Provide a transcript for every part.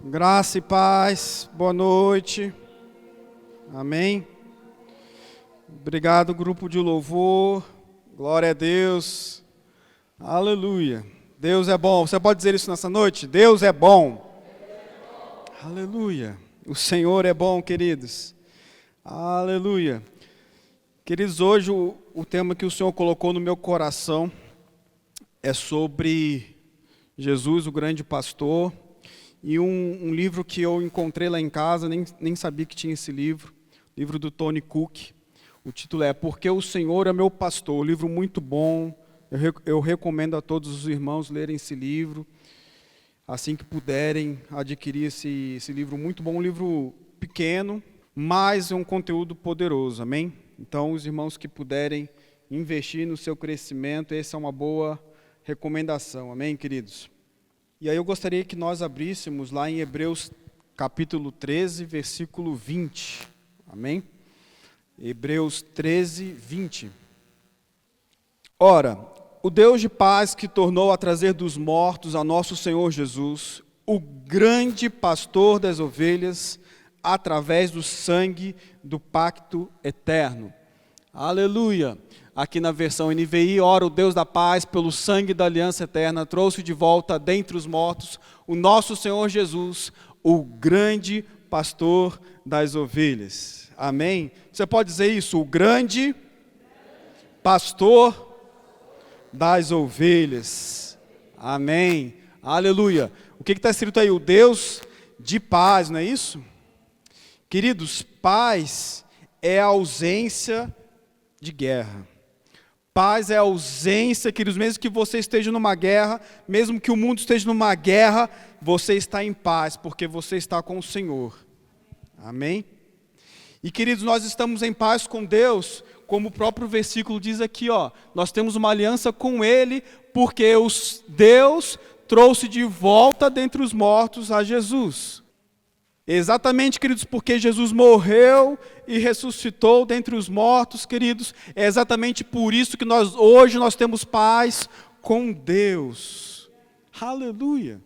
Graça e paz, boa noite, amém. Obrigado, grupo de louvor, glória a Deus, aleluia. Deus é bom, você pode dizer isso nessa noite? Deus é bom, aleluia. O Senhor é bom, queridos, aleluia. Queridos, hoje o tema que o Senhor colocou no meu coração é sobre Jesus, o grande pastor. E um livro que eu encontrei lá em casa, nem sabia que tinha esse livro do Tony Cook. O título é Porque o Senhor é Meu Pastor, um livro muito bom. Eu recomendo a todos os irmãos lerem esse livro, assim que puderem adquirir esse livro muito bom, um livro pequeno, mas é um conteúdo poderoso, amém? Então, os irmãos que puderem investir no seu crescimento, essa é uma boa recomendação, amém, queridos? E aí eu gostaria que nós abríssemos lá em Hebreus capítulo 13, versículo 20. Amém? Hebreus 13, 20. Ora, o Deus de paz que tornou a trazer dos mortos a nosso Senhor Jesus, o grande pastor das ovelhas, através do sangue do pacto eterno. Aleluia! Aqui na versão NVI, ora, o Deus da paz, pelo sangue da aliança eterna, trouxe de volta dentre os mortos o nosso Senhor Jesus, o grande pastor das ovelhas. Amém? Você pode dizer isso? O grande pastor das ovelhas. Amém? Aleluia! O que está escrito aí? O Deus de paz, não é isso? Queridos, paz é a ausência de guerra. Paz é a ausência, queridos, mesmo que você esteja numa guerra, mesmo que o mundo esteja numa guerra, você está em paz, porque você está com o Senhor. Amém? E queridos, nós estamos em paz com Deus, como o próprio versículo diz aqui, nós temos uma aliança com Ele, porque Deus trouxe de volta dentre os mortos a Jesus. Exatamente, queridos, porque Jesus morreu e ressuscitou dentre os mortos, queridos, é exatamente por isso que hoje nós temos paz com Deus. Aleluia!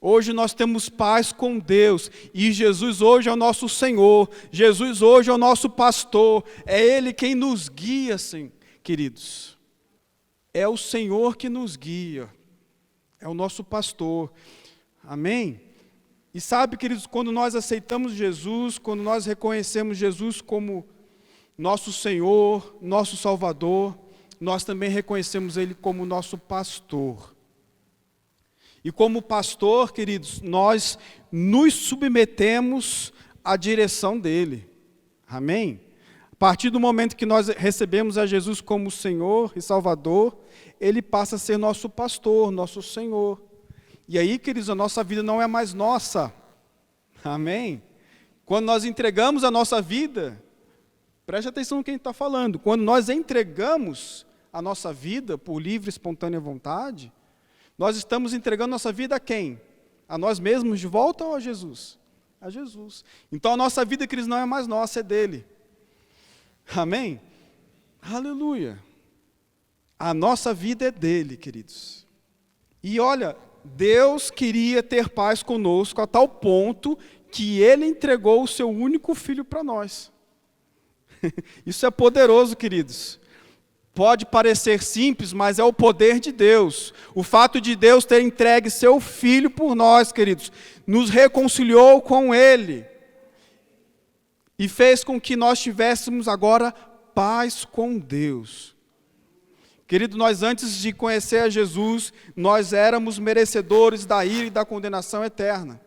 Hoje nós temos paz com Deus, e Jesus hoje é o nosso Senhor, Jesus hoje é o nosso pastor, é Ele quem nos guia, sim, queridos. É o Senhor que nos guia, é o nosso pastor. Amém? E sabe, queridos, quando nós aceitamos Jesus, quando nós reconhecemos Jesus como nosso Senhor, nosso Salvador, nós também reconhecemos Ele como nosso pastor. E como pastor, queridos, nós nos submetemos à direção dEle. Amém? A partir do momento que nós recebemos a Jesus como Senhor e Salvador, Ele passa a ser nosso pastor, nosso Senhor. E aí, queridos, a nossa vida não é mais nossa. Amém? Quando nós entregamos a nossa vida, preste atenção no que a gente está falando. Quando nós entregamos a nossa vida por livre e espontânea vontade, nós estamos entregando nossa vida a quem? A nós mesmos de volta ou a Jesus? A Jesus. Então a nossa vida, queridos, não é mais nossa, é dele. Amém? Aleluia. A nossa vida é dele, queridos. E olha, Deus queria ter paz conosco a tal ponto que Ele entregou o seu único filho para nós. Isso é poderoso, queridos. Pode parecer simples, mas é o poder de Deus. O fato de Deus ter entregue seu filho por nós, queridos, nos reconciliou com Ele e fez com que nós tivéssemos agora paz com Deus. Querido, nós antes de conhecer a Jesus, nós éramos merecedores da ira e da condenação eterna.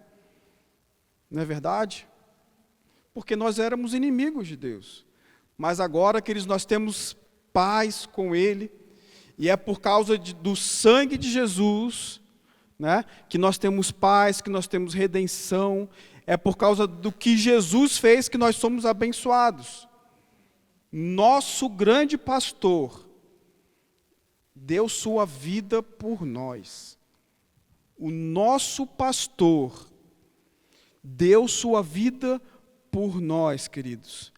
Não é verdade? Porque nós éramos inimigos de Deus. Mas agora, queridos, nós temos paz com Ele, e é por causa do sangue de Jesus, né, que nós temos paz, que nós temos redenção, é por causa do que Jesus fez que nós somos abençoados. Nosso grande pastor deu sua vida por nós. O nosso pastor deu sua vida por nós, queridos,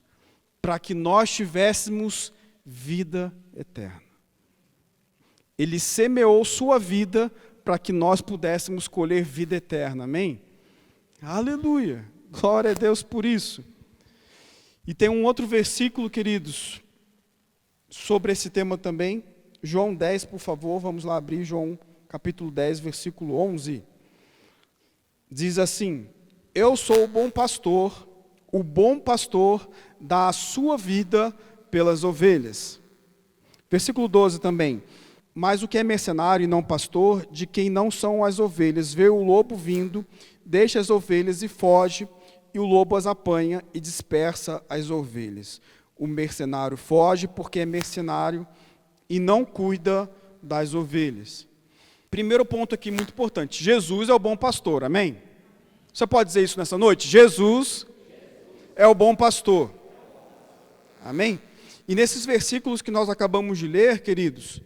para que nós tivéssemos vida eterna. Ele semeou sua vida para que nós pudéssemos colher vida eterna, amém? Aleluia. Glória a Deus por isso. E tem um outro versículo, queridos, sobre esse tema também. João 10, por favor, vamos lá abrir João capítulo 10, versículo 11. Diz assim: eu sou o bom pastor dá a sua vida pelas ovelhas. Versículo 12 também. Mas o que é mercenário e não pastor, de quem não são as ovelhas, vê o lobo vindo, deixa as ovelhas e foge, e o lobo as apanha e dispersa as ovelhas. O mercenário foge porque é mercenário e não cuida das ovelhas. Primeiro ponto aqui muito importante: Jesus é o bom pastor, amém? Você pode dizer isso nessa noite? Jesus é o bom pastor, amém? E nesses versículos que nós acabamos de ler, queridos,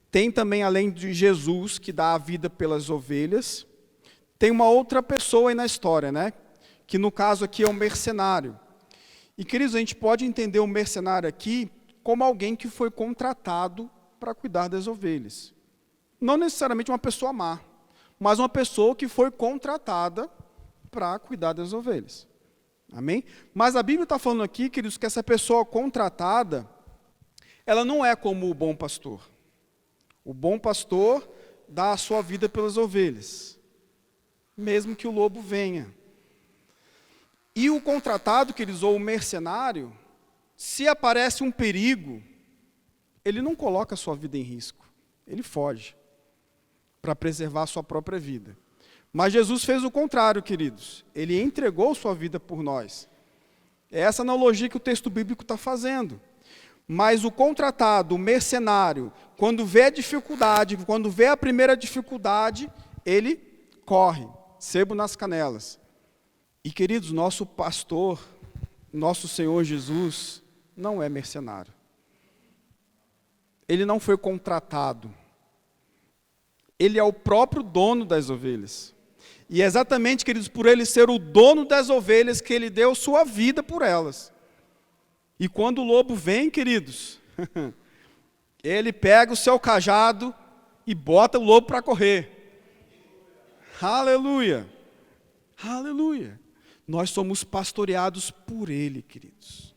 tem também, além de Jesus, que dá a vida pelas ovelhas, tem uma outra pessoa aí na história, né? Que no caso aqui é um mercenário. E, queridos, a gente pode entender o mercenário aqui como alguém que foi contratado para cuidar das ovelhas. Não necessariamente uma pessoa má, mas uma pessoa que foi contratada para cuidar das ovelhas. Amém? Mas a Bíblia está falando aqui, queridos, que essa pessoa contratada, ela não é como o bom pastor. O bom pastor dá a sua vida pelas ovelhas, mesmo que o lobo venha. E o contratado, queridos, ou o mercenário, se aparece um perigo, ele não coloca a sua vida em risco, ele foge para preservar a sua própria vida. Mas Jesus fez o contrário, queridos. Ele entregou sua vida por nós. É essa analogia que o texto bíblico está fazendo. Mas o contratado, o mercenário, quando vê a dificuldade, quando vê a primeira dificuldade, ele corre, sebo nas canelas. E, queridos, nosso pastor, nosso Senhor Jesus, não é mercenário. Ele não foi contratado. Ele é o próprio dono das ovelhas. E é exatamente, queridos, por ele ser o dono das ovelhas que ele deu sua vida por elas. E quando o lobo vem, queridos, ele pega o seu cajado e bota o lobo para correr. Aleluia! Aleluia! Nós somos pastoreados por ele, queridos.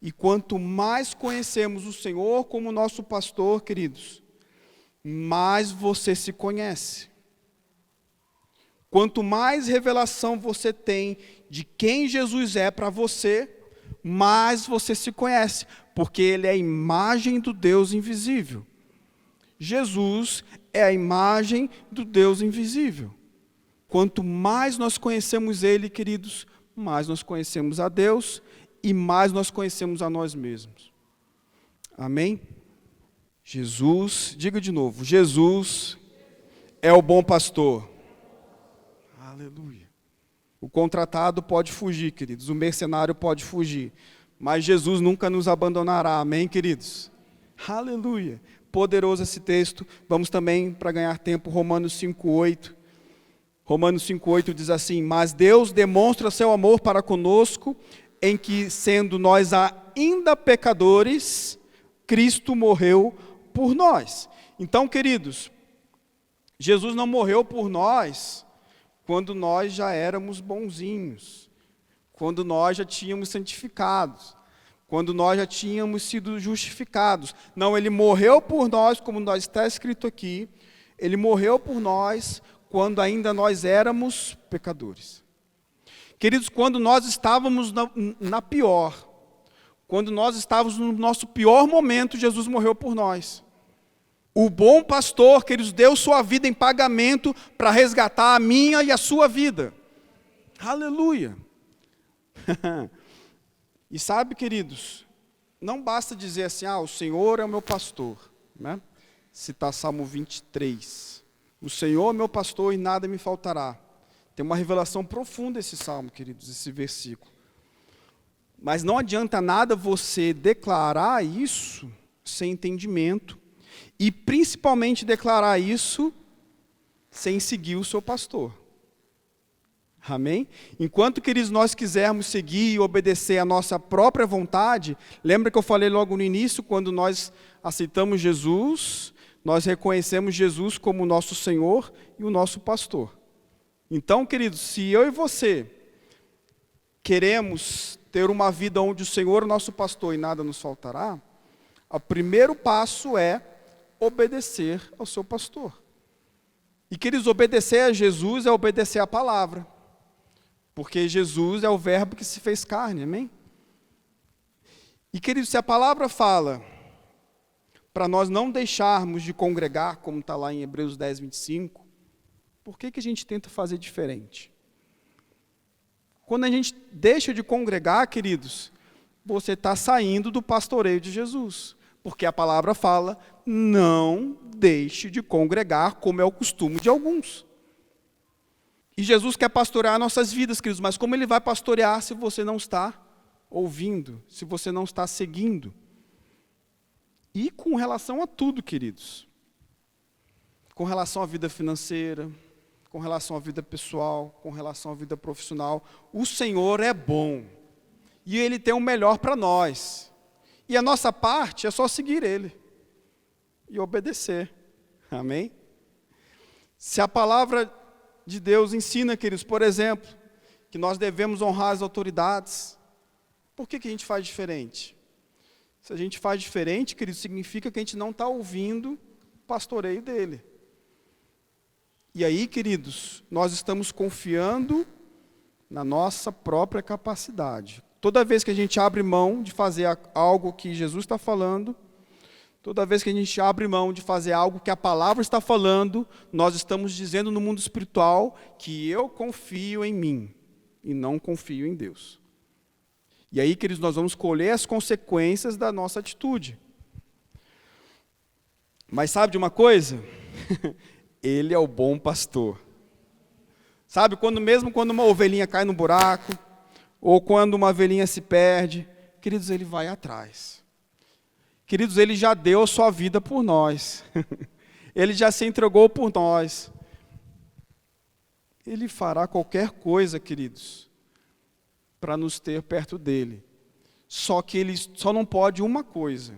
E quanto mais conhecemos o Senhor como nosso pastor, queridos, mais você se conhece. Quanto mais revelação você tem de quem Jesus é para você, mais você se conhece, porque ele é a imagem do Deus invisível. Jesus é a imagem do Deus invisível. Quanto mais nós conhecemos ele, queridos, mais nós conhecemos a Deus e mais nós conhecemos a nós mesmos. Amém? Jesus, diga de novo, Jesus é o bom pastor. Aleluia. O contratado pode fugir, queridos, o mercenário pode fugir, mas Jesus nunca nos abandonará, amém, queridos? Aleluia. Poderoso esse texto. Vamos também, para ganhar tempo, Romanos 5:8. Romanos 5:8 diz assim: mas Deus demonstra seu amor para conosco, em que, sendo nós ainda pecadores, Cristo morreu por nós. Então, queridos, Jesus não morreu por nós quando nós já éramos bonzinhos, quando nós já tínhamos santificados, quando nós já tínhamos sido justificados. Não, ele morreu por nós, como nós está escrito aqui, ele morreu por nós quando ainda nós éramos pecadores. Queridos, quando nós estávamos na pior, quando nós estávamos no nosso pior momento, Jesus morreu por nós. O bom pastor, queridos, deu sua vida em pagamento para resgatar a minha e a sua vida. Aleluia. E sabe, queridos, não basta dizer assim, o Senhor é o meu pastor, né? Citar Salmo 23. O Senhor é meu pastor e nada me faltará. Tem uma revelação profunda esse salmo, queridos, esse versículo. Mas não adianta nada você declarar isso sem entendimento e principalmente declarar isso sem seguir o seu pastor. Amém? Enquanto, queridos, nós quisermos seguir e obedecer a nossa própria vontade, lembra que eu falei logo no início, quando nós aceitamos Jesus, nós reconhecemos Jesus como o nosso Senhor e o nosso pastor. Então, queridos, se eu e você queremos ter uma vida onde o Senhor é o nosso pastor e nada nos faltará, o primeiro passo é obedecer ao seu pastor. E, queridos, obedecer a Jesus é obedecer a palavra, porque Jesus é o verbo que se fez carne, amém? E, queridos, se a palavra fala para nós não deixarmos de congregar, como está lá em Hebreus 10, 25, por que a gente tenta fazer diferente? Quando a gente deixa de congregar, queridos, você está saindo do pastoreio de Jesus, porque a palavra fala, não deixe de congregar, como é o costume de alguns. E Jesus quer pastorear nossas vidas, queridos, mas como Ele vai pastorear se você não está ouvindo, se você não está seguindo? E com relação a tudo, queridos, com relação à vida financeira, com relação à vida pessoal, com relação à vida profissional, o Senhor é bom, e Ele tem o melhor para nós, e a nossa parte é só seguir Ele, e obedecer, amém? Se a palavra de Deus ensina, queridos, por exemplo, que nós devemos honrar as autoridades, por que a gente faz diferente? Se a gente faz diferente, queridos, significa que a gente não está ouvindo o pastoreio dele. E aí, queridos, nós estamos confiando na nossa própria capacidade. Toda vez que a gente abre mão de fazer algo que Jesus está falando, toda vez que a gente abre mão de fazer algo que a palavra está falando, nós estamos dizendo no mundo espiritual que eu confio em mim e não confio em Deus. E aí, queridos, nós vamos colher as consequências da nossa atitude. Mas sabe de uma coisa? Ele é o bom pastor. Sabe, mesmo quando uma ovelhinha cai no buraco, ou quando uma ovelhinha se perde, queridos, Ele vai atrás. Queridos, Ele já deu a sua vida por nós. Ele já se entregou por nós. Ele fará qualquer coisa, queridos, para nos ter perto dele. Só que Ele só não pode uma coisa,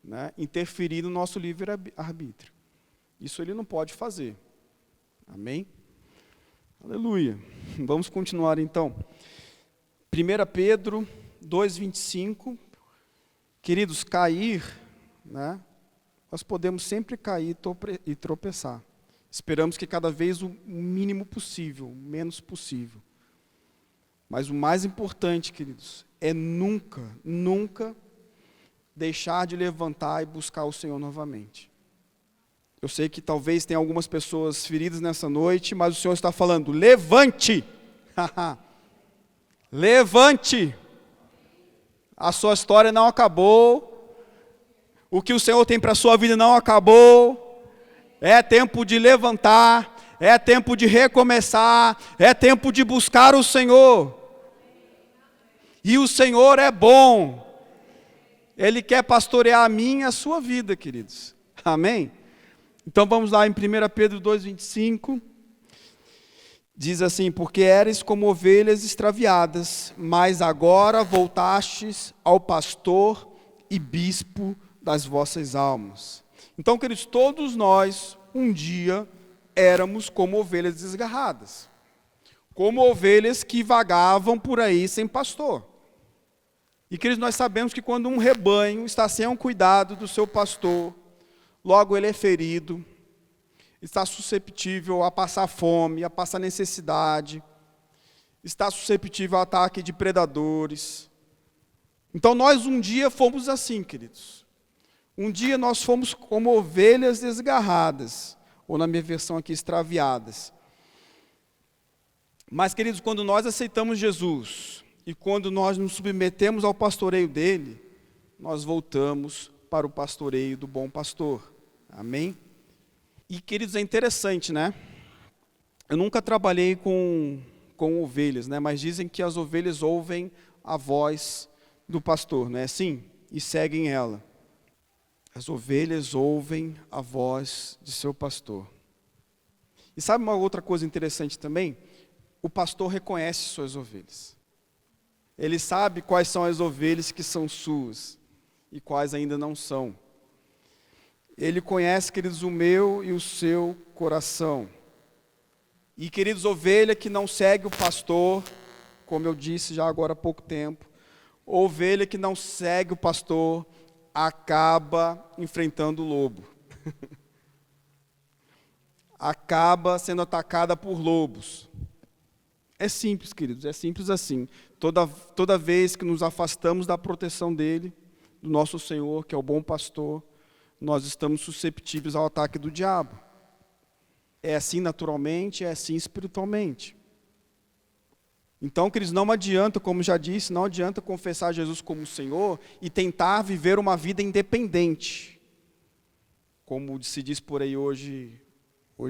né? Interferir no nosso livre-arbítrio. Isso Ele não pode fazer. Amém? Aleluia. Vamos continuar então. 1 Pedro 2,25. Queridos, cair, né? Nós podemos sempre cair e tropeçar. Esperamos que cada vez o mínimo possível, o menos possível. Mas o mais importante, queridos, é nunca, nunca deixar de levantar e buscar o Senhor novamente. Eu sei que talvez tenha algumas pessoas feridas nessa noite, mas o Senhor está falando, levante! Levante! A sua história não acabou. O que o Senhor tem para a sua vida não acabou. É tempo de levantar, é tempo de recomeçar, é tempo de buscar o Senhor. E o Senhor é bom. Ele quer pastorear a minha e a sua vida, queridos. Amém? Então vamos lá em 1 Pedro 2,25. Diz assim, porque eres como ovelhas extraviadas, mas agora voltastes ao pastor e bispo das vossas almas. Então, queridos, todos nós, um dia, éramos como ovelhas desgarradas. Como ovelhas que vagavam por aí sem pastor. E, queridos, nós sabemos que quando um rebanho está sem o cuidado do seu pastor, logo ele é ferido, está susceptível a passar fome, a passar necessidade, está susceptível ao ataque de predadores. Então nós um dia fomos assim, queridos. Um dia nós fomos como ovelhas desgarradas, ou na minha versão aqui, extraviadas. Mas, queridos, quando nós aceitamos Jesus, e quando nós nos submetemos ao pastoreio dele, nós voltamos para o pastoreio do bom pastor. Amém? E, queridos, é interessante, né? Eu nunca trabalhei com ovelhas, né? Mas dizem que as ovelhas ouvem a voz do pastor, não é assim? E seguem ela. As ovelhas ouvem a voz de seu pastor. E sabe uma outra coisa interessante também? O pastor reconhece suas ovelhas. Ele sabe quais são as ovelhas que são suas e quais ainda não são. Ele conhece, queridos, o meu e o seu coração. E, queridos, ovelha que não segue o pastor, como eu disse já agora há pouco tempo, ovelha que não segue o pastor acaba enfrentando o lobo. Acaba sendo atacada por lobos. É simples, queridos, é simples assim. Toda vez que nos afastamos da proteção dele, do nosso Senhor, que é o bom pastor, nós estamos susceptíveis ao ataque do diabo. É assim naturalmente, é assim espiritualmente. Então, queridos, não adianta, como já disse, não adianta confessar Jesus como Senhor e tentar viver uma vida independente. Como se diz por aí hoje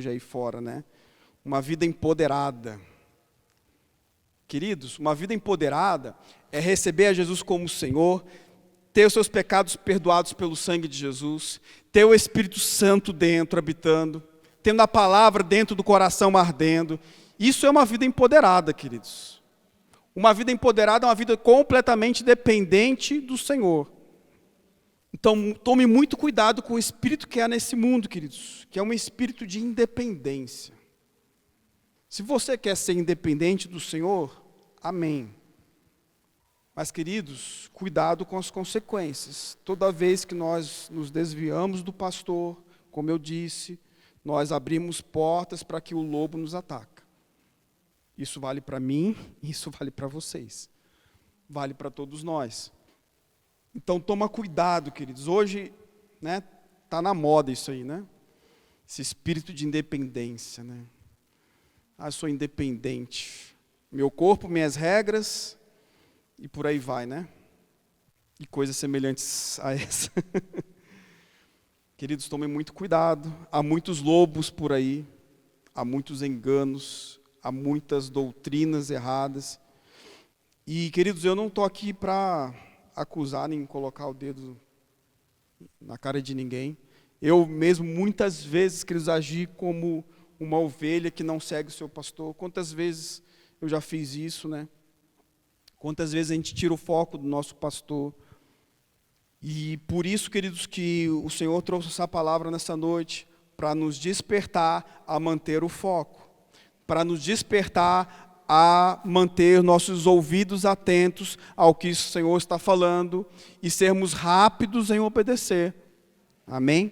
aí fora, né? Uma vida empoderada. Queridos, uma vida empoderada é receber a Jesus como Senhor, ter os seus pecados perdoados pelo sangue de Jesus, ter o Espírito Santo dentro, habitando, tendo a palavra dentro do coração ardendo. Isso é uma vida empoderada, queridos. Uma vida empoderada é uma vida completamente dependente do Senhor. Então, tome muito cuidado com o espírito que há nesse mundo, queridos, que é um espírito de independência. Se você quer ser independente do Senhor, amém. Mas, queridos, cuidado com as consequências. Toda vez que nós nos desviamos do pastor, como eu disse, nós abrimos portas para que o lobo nos ataque. Isso vale para mim, isso vale para vocês. Vale para todos nós. Então, toma cuidado, queridos. Hoje, né, tá na moda isso aí, né? Esse espírito de independência, né? Ah, eu sou independente. Meu corpo, minhas regras, e por aí vai, né? E coisas semelhantes a essa. Queridos, tomem muito cuidado. Há muitos lobos por aí, há muitos enganos, há muitas doutrinas erradas. E, queridos, eu não estou aqui para acusar nem colocar o dedo na cara de ninguém. Eu mesmo, muitas vezes, queridos, agi como uma ovelha que não segue o seu pastor. Quantas vezes eu já fiz isso, né? Quantas vezes a gente tira o foco do nosso pastor. E por isso, queridos, que o Senhor trouxe essa palavra nessa noite, para nos despertar a manter o foco, para nos despertar a manter nossos ouvidos atentos ao que o Senhor está falando e sermos rápidos em obedecer. Amém?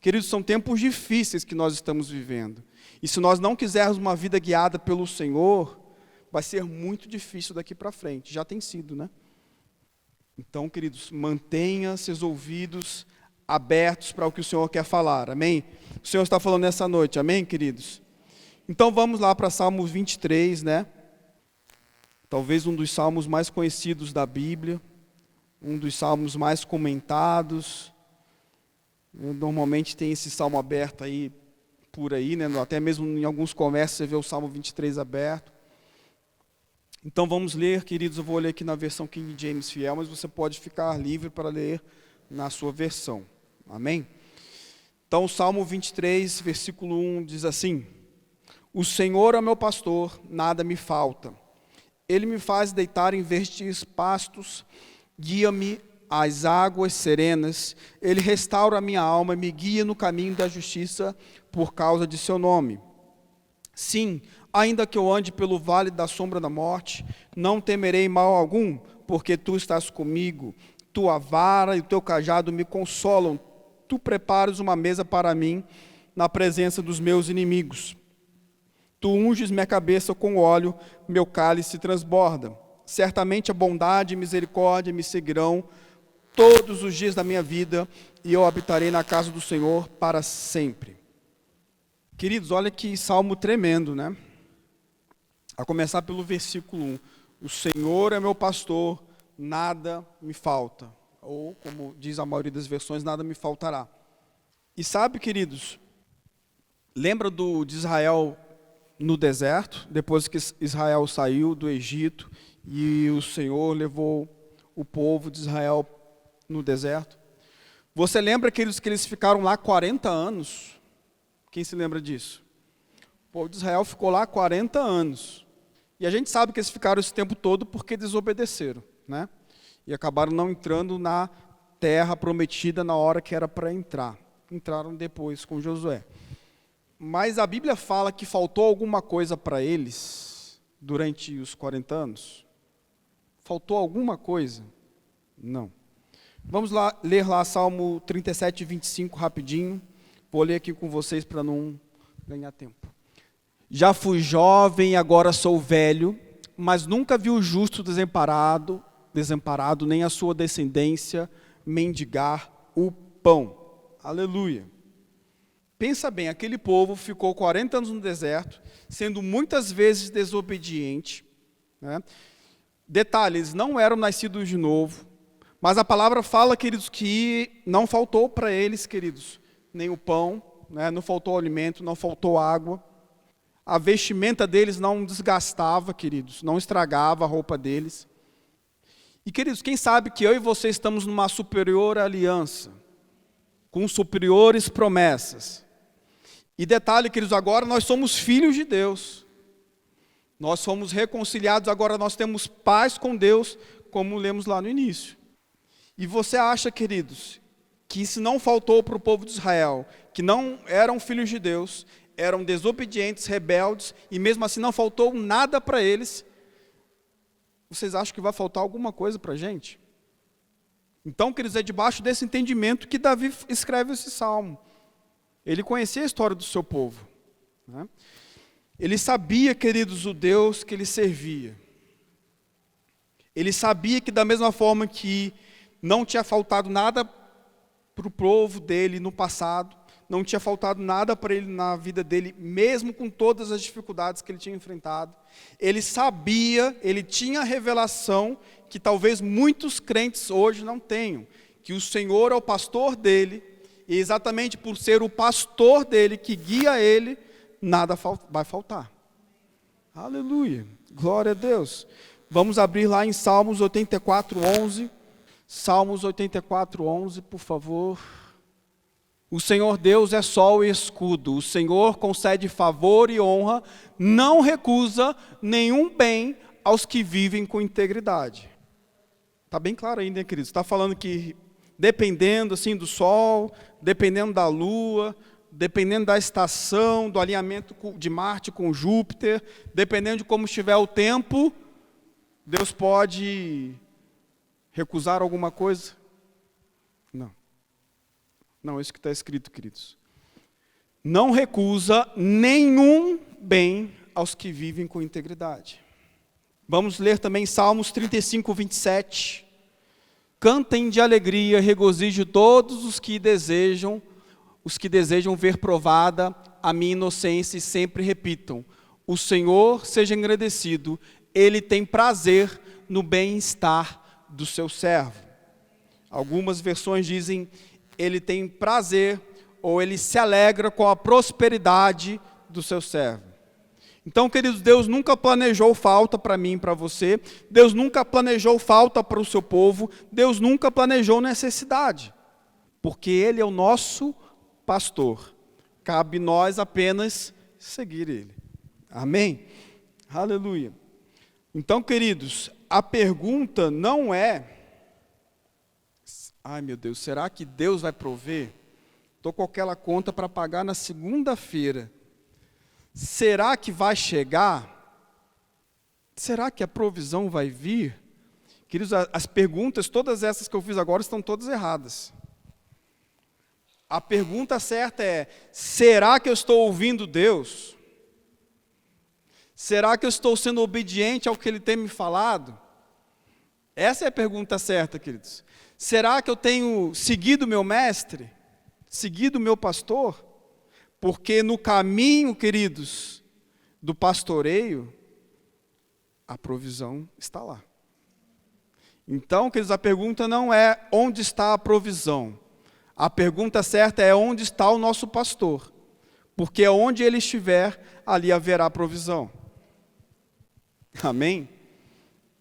Queridos, são tempos difíceis que nós estamos vivendo. E se nós não quisermos uma vida guiada pelo Senhor, vai ser muito difícil daqui para frente. Já tem sido, né? Então, queridos, mantenha seus ouvidos abertos para o que o Senhor quer falar. Amém? O Senhor está falando nessa noite. Amém, queridos? Então vamos lá para Salmo 23, né? Talvez um dos salmos mais conhecidos da Bíblia, um dos salmos mais comentados. Normalmente tem esse salmo aberto aí, por aí, né? Até mesmo em alguns comércios você vê o Salmo 23 aberto. Então vamos ler, queridos, eu vou ler aqui na versão King James Fiel, mas você pode ficar livre para ler na sua versão. Amém? Então o Salmo 23, versículo 1 diz assim: O Senhor é meu pastor, nada me falta. Ele me faz deitar em verdes pastos, guia-me às águas serenas. Ele restaura a minha alma e me guia no caminho da justiça por causa de seu nome. Sim, ainda que eu ande pelo vale da sombra da morte, não temerei mal algum, porque tu estás comigo. Tua vara e o teu cajado me consolam. Tu preparas uma mesa para mim na presença dos meus inimigos. Tu unges minha cabeça com óleo, meu cálice transborda. Certamente a bondade e misericórdia me seguirão todos os dias da minha vida, e eu habitarei na casa do Senhor para sempre. Queridos, olha que salmo tremendo, né? A começar pelo versículo 1. O Senhor é meu pastor, nada me falta. Ou, como diz a maioria das versões, nada me faltará. E sabe, queridos, lembra de Israel no deserto, depois que Israel saiu do Egito e o Senhor levou o povo de Israel no deserto? Você lembra, queridos, que eles ficaram lá 40 anos? Quem se lembra disso? O povo de Israel ficou lá 40 anos. E a gente sabe que eles ficaram esse tempo todo porque desobedeceram, né? E acabaram não entrando na terra prometida na hora que era para entrar. Entraram depois com Josué. Mas a Bíblia fala que faltou alguma coisa para eles durante os 40 anos? Faltou alguma coisa? Não. Vamos lá, ler lá Salmo 37, 25 rapidinho. Vou ler aqui com vocês para não ganhar tempo. Já fui jovem, agora sou velho, mas nunca vi o justo desamparado, nem a sua descendência mendigar o pão. Aleluia. Pensa bem, aquele povo ficou 40 anos no deserto, sendo muitas vezes desobediente, né? Detalhe, eles não eram nascidos de novo, mas a palavra fala, queridos, que não faltou para eles, queridos, nem o pão, né? Não faltou alimento, não faltou água. A vestimenta deles não desgastava, queridos, não estragava a roupa deles. E, queridos, quem sabe que eu e você estamos numa superior aliança, com superiores promessas. E detalhe, queridos, agora nós somos filhos de Deus. Nós somos reconciliados, agora nós temos paz com Deus, como lemos lá no início. E você acha, queridos, que se não faltou para o povo de Israel, que não eram filhos de Deus, eram desobedientes, rebeldes, e mesmo assim não faltou nada para eles, vocês acham que vai faltar alguma coisa para a gente? Então, queridos, é debaixo desse entendimento que Davi escreve esse salmo. Ele conhecia a história do seu povo, né? Ele sabia, queridos, o Deus que ele servia. Ele sabia que da mesma forma que não tinha faltado nada para o povo dele no passado, não tinha faltado nada para ele na vida dele, mesmo com todas as dificuldades que ele tinha enfrentado. Ele sabia, ele tinha a revelação que talvez muitos crentes hoje não tenham, que o Senhor é o pastor dele, e exatamente por ser o pastor dele, que guia ele, nada vai faltar. Aleluia, glória a Deus. Vamos abrir lá em Salmos 84, 11. Salmos 84, 11, por favor. O Senhor Deus é sol e escudo, o Senhor concede favor e honra, não recusa nenhum bem aos que vivem com integridade. Está bem claro ainda, né, queridos? Está falando que dependendo assim do sol, dependendo da lua, dependendo da estação, do alinhamento de Marte com Júpiter, dependendo de como estiver o tempo, Deus pode recusar alguma coisa? Não. Não, é isso que está escrito, queridos. Não recusa nenhum bem aos que vivem com integridade. Vamos ler também Salmos 35, 27. Cantem de alegria, regozijo todos os que desejam ver provada a minha inocência e sempre repitam: o Senhor seja engrandecido, Ele tem prazer no bem-estar do seu servo. Algumas versões dizem: Ele tem prazer, ou Ele se alegra com a prosperidade do seu servo. Então, queridos, Deus nunca planejou falta para mim e para você, Deus nunca planejou falta para o seu povo, Deus nunca planejou necessidade, porque Ele é o nosso pastor, cabe nós apenas seguir Ele. Amém? Aleluia. Então, queridos, a pergunta não é: ai meu Deus, será que Deus vai prover? Estou com aquela conta para pagar na segunda-feira. Será que vai chegar? Será que a provisão vai vir? Queridos, as perguntas, todas essas que eu fiz agora, estão todas erradas. A pergunta certa é: será que eu estou ouvindo Deus? Será que eu estou sendo obediente ao que Ele tem me falado? Essa é a pergunta certa, queridos. Será que eu tenho seguido meu mestre? Seguido meu pastor? Porque no caminho, queridos, do pastoreio, a provisão está lá. Então, queridos, a pergunta não é onde está a provisão. A pergunta certa é onde está o nosso pastor. Porque onde ele estiver, ali haverá provisão. Amém?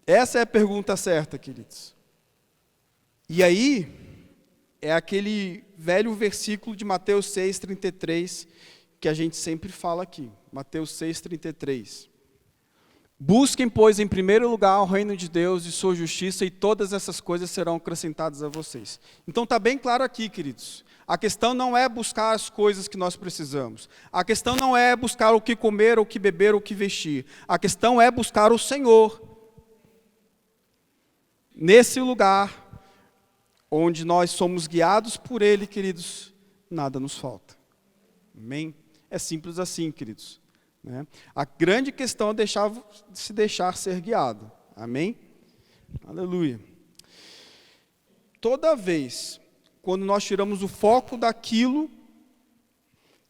Essa é a pergunta certa, queridos. E aí, é aquele velho versículo de Mateus 6,33, que a gente sempre fala aqui. Mateus 6,33. Busquem, pois, em primeiro lugar o reino de Deus e sua justiça, e todas essas coisas serão acrescentadas a vocês. Então está bem claro aqui, queridos. A questão não é buscar as coisas que nós precisamos. A questão não é buscar o que comer, o que beber, o que vestir. A questão é buscar o Senhor. Nesse lugar, onde nós somos guiados por Ele, queridos, nada nos falta. Amém? É simples assim, queridos. Né? A grande questão é se deixar ser guiado. Amém? Aleluia. Toda vez, quando nós tiramos o foco daquilo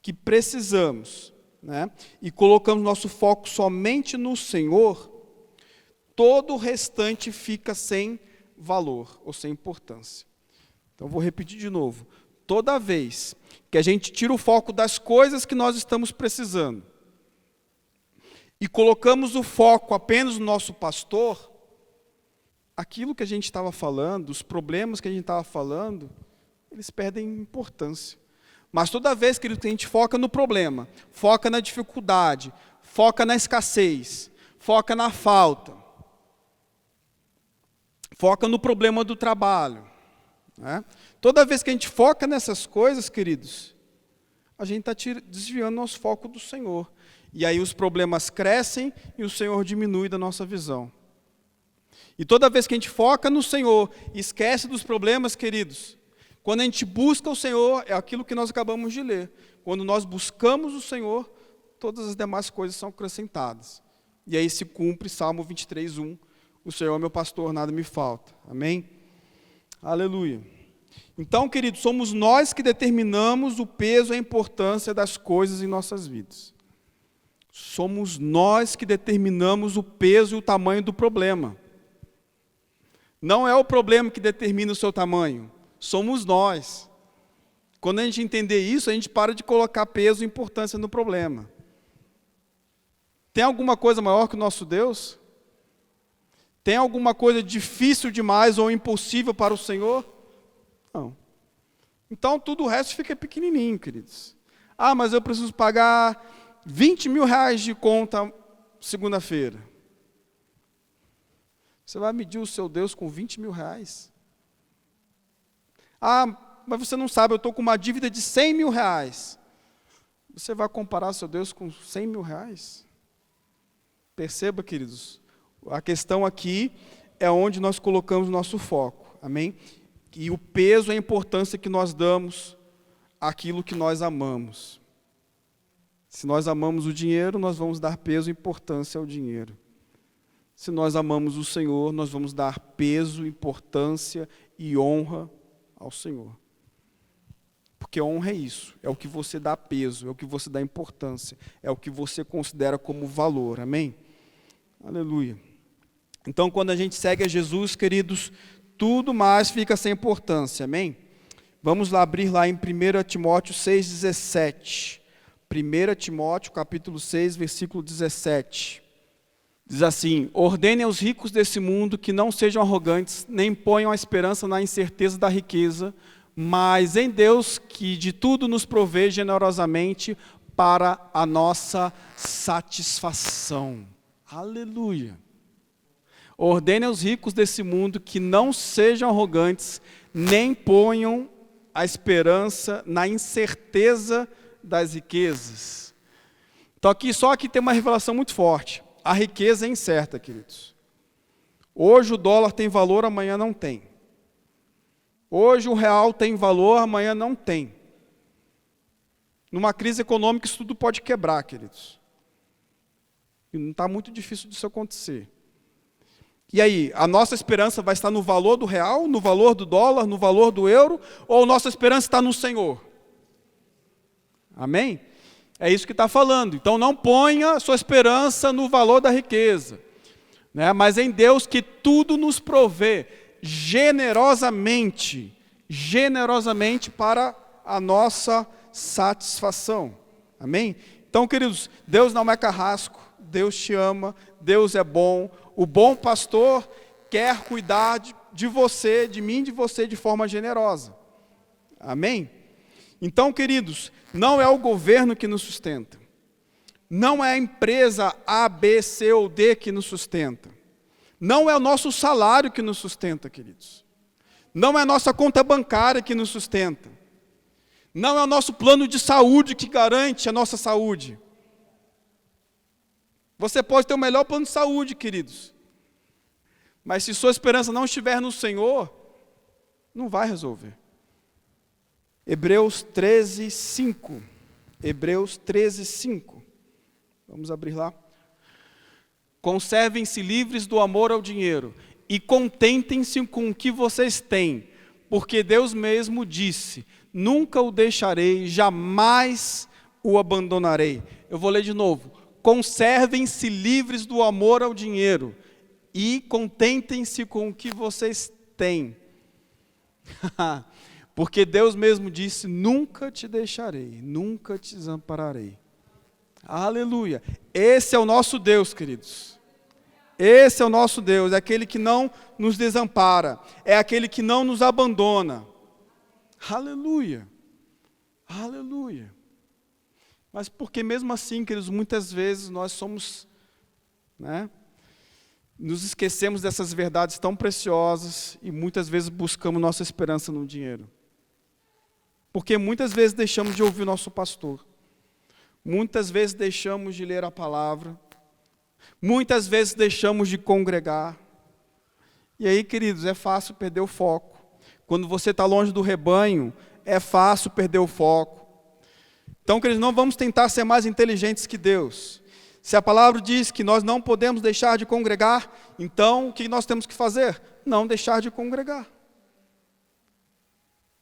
que precisamos, né, e colocamos nosso foco somente no Senhor, todo o restante fica sem valor ou sem importância. Então, vou repetir de novo. Toda vez que a gente tira o foco das coisas que nós estamos precisando e colocamos o foco apenas no nosso pastor, aquilo que a gente estava falando, os problemas que a gente estava falando, eles perdem importância. Mas toda vez, querido, que a gente foca no problema, foca na dificuldade, foca na escassez, foca na falta, foca no problema do trabalho, né? Toda vez que a gente foca nessas coisas, queridos, a gente está desviando nosso foco do Senhor. E aí os problemas crescem e o Senhor diminui da nossa visão. E toda vez que a gente foca no Senhor e esquece dos problemas, queridos, quando a gente busca o Senhor, é aquilo que nós acabamos de ler. Quando nós buscamos o Senhor, todas as demais coisas são acrescentadas. E aí se cumpre Salmo 23:1. O Senhor é meu pastor, nada me falta. Amém? Aleluia. Então, queridos, somos nós que determinamos o peso e a importância das coisas em nossas vidas. Somos nós que determinamos o peso e o tamanho do problema. Não é o problema que determina o seu tamanho, somos nós. Quando a gente entender isso, a gente para de colocar peso e importância no problema. Tem alguma coisa maior que o nosso Deus? Tem alguma coisa difícil demais ou impossível para o Senhor? Não. Então, tudo o resto fica pequenininho, queridos. Ah, mas eu preciso pagar 20 mil reais de conta segunda-feira. Você vai medir o seu Deus com 20 mil reais? Ah, mas você não sabe, eu estou com uma dívida de 100 mil reais. Você vai comparar seu Deus com 100 mil reais? Perceba, queridos, a questão aqui é onde nós colocamos nosso foco. Amém? E o peso e a importância que nós damos àquilo que nós amamos. Se nós amamos o dinheiro, nós vamos dar peso e importância ao dinheiro. Se nós amamos o Senhor, nós vamos dar peso, importância e honra ao Senhor. Porque honra é isso, é o que você dá peso, é o que você dá importância, é o que você considera como valor, amém? Aleluia. Então, quando a gente segue a Jesus, queridos, tudo mais fica sem importância, amém? Vamos lá abrir lá em 1 Timóteo 6,17. 1 Timóteo, capítulo 6, versículo 17. Diz assim: ordene aos ricos desse mundo que não sejam arrogantes, nem ponham a esperança na incerteza da riqueza, mas em Deus, que de tudo nos provê generosamente para a nossa satisfação. Aleluia. Ordene aos ricos desse mundo que não sejam arrogantes, nem ponham a esperança na incerteza das riquezas. Então só aqui tem uma revelação muito forte. A riqueza é incerta, queridos. Hoje o dólar tem valor, amanhã não tem. Hoje o real tem valor, amanhã não tem. Numa crise econômica isso tudo pode quebrar, queridos. E não está muito difícil disso acontecer. E aí, a nossa esperança vai estar no valor do real, no valor do dólar, no valor do euro, ou nossa esperança está no Senhor? Amém? É isso que está falando. Então não ponha sua esperança no valor da riqueza, né? Mas em Deus, que tudo nos provê generosamente para a nossa satisfação. Amém? Então, queridos, Deus não é carrasco, Deus te ama, Deus é bom. O bom pastor quer cuidar de você, de mim, de você, de forma generosa. Amém? Então, queridos, não é o governo que nos sustenta. Não é a empresa A, B, C ou D que nos sustenta. Não é o nosso salário que nos sustenta, queridos. Não é a nossa conta bancária que nos sustenta. Não é o nosso plano de saúde que garante a nossa saúde. Você pode ter o melhor plano de saúde, queridos. Mas se sua esperança não estiver no Senhor, não vai resolver. Hebreus 13, 5. Hebreus 13, 5. Vamos abrir lá. Conservem-se livres do amor ao dinheiro e contentem-se com o que vocês têm, porque Deus mesmo disse: nunca o deixarei, jamais o abandonarei. Eu vou ler de novo. Conservem-se livres do amor ao dinheiro e contentem-se com o que vocês têm. Porque Deus mesmo disse: nunca te deixarei, nunca te desampararei. Aleluia. Esse é o nosso Deus, queridos. Esse é o nosso Deus, é aquele que não nos desampara, é aquele que não nos abandona. Aleluia. Aleluia. Mas porque mesmo assim, queridos, muitas vezes nós somos, nos esquecemos dessas verdades tão preciosas e muitas vezes buscamos nossa esperança no dinheiro. Porque muitas vezes deixamos de ouvir o nosso pastor. Muitas vezes deixamos de ler a palavra. Muitas vezes deixamos de congregar. E aí, queridos, é fácil perder o foco. Quando você está longe do rebanho, é fácil perder o foco. Então, queridos, não vamos tentar ser mais inteligentes que Deus. Se a palavra diz que nós não podemos deixar de congregar, então o que nós temos que fazer? Não deixar de congregar.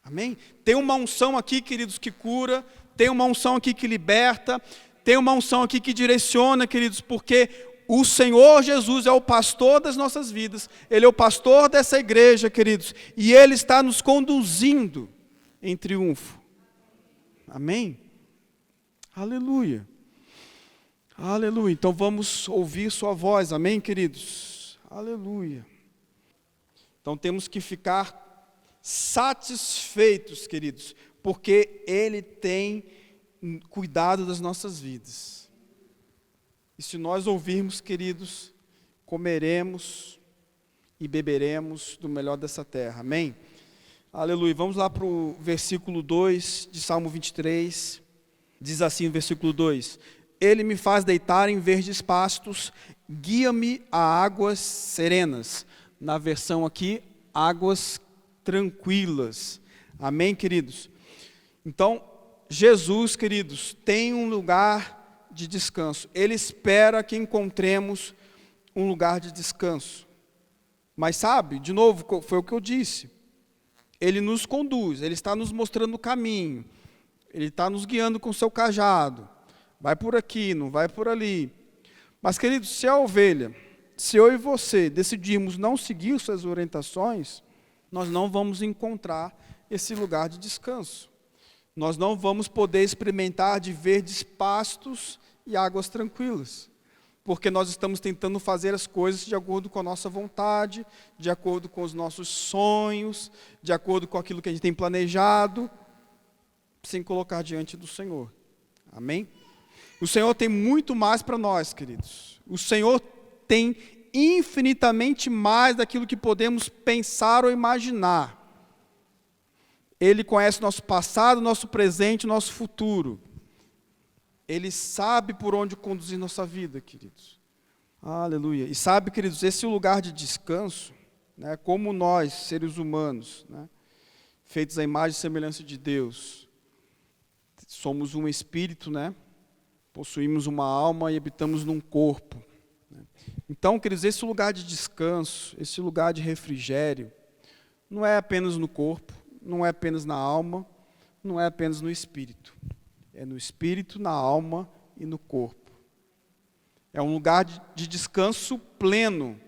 Amém? Tem uma unção aqui, queridos, que cura, tem uma unção aqui que liberta, tem uma unção aqui que direciona, queridos, porque o Senhor Jesus é o pastor das nossas vidas, Ele é o pastor dessa igreja, queridos, e Ele está nos conduzindo em triunfo. Amém? Aleluia. Aleluia. Então vamos ouvir sua voz, amém, queridos? Aleluia. Então temos que ficar satisfeitos, queridos, porque Ele tem cuidado das nossas vidas. E se nós ouvirmos, queridos, comeremos e beberemos do melhor dessa terra, amém? Aleluia. Vamos lá para o versículo 2 de Salmo 23, diz assim o versículo 2: Ele me faz deitar em verdes pastos, guia-me a águas serenas. Na versão aqui, águas tranquilas. Amém, queridos? Então, Jesus, queridos, tem um lugar de descanso. Ele espera que encontremos um lugar de descanso. Mas sabe, de novo, foi o que eu disse. Ele nos conduz, Ele está nos mostrando o caminho. Ele está nos guiando com o seu cajado. Vai por aqui, não vai por ali. Mas, queridos, se a ovelha, se eu e você decidirmos não seguir suas orientações, nós não vamos encontrar esse lugar de descanso. Nós não vamos poder experimentar de verdes pastos e águas tranquilas, porque nós estamos tentando fazer as coisas de acordo com a nossa vontade, de acordo com os nossos sonhos, de acordo com aquilo que a gente tem planejado, sem colocar diante do Senhor. Amém? O Senhor tem muito mais para nós, queridos. O Senhor tem infinitamente mais daquilo que podemos pensar ou imaginar. Ele conhece nosso passado, nosso presente, nosso futuro. Ele sabe por onde conduzir nossa vida, queridos. Aleluia. E sabe, queridos, esse lugar de descanso, como nós, seres humanos, feitos à imagem e semelhança de Deus, somos um espírito, possuímos uma alma e habitamos num corpo. Então, queridos, esse lugar de descanso, esse lugar de refrigério, não é apenas no corpo, não é apenas na alma, não é apenas no espírito. É no espírito, na alma e no corpo. É um lugar de descanso pleno,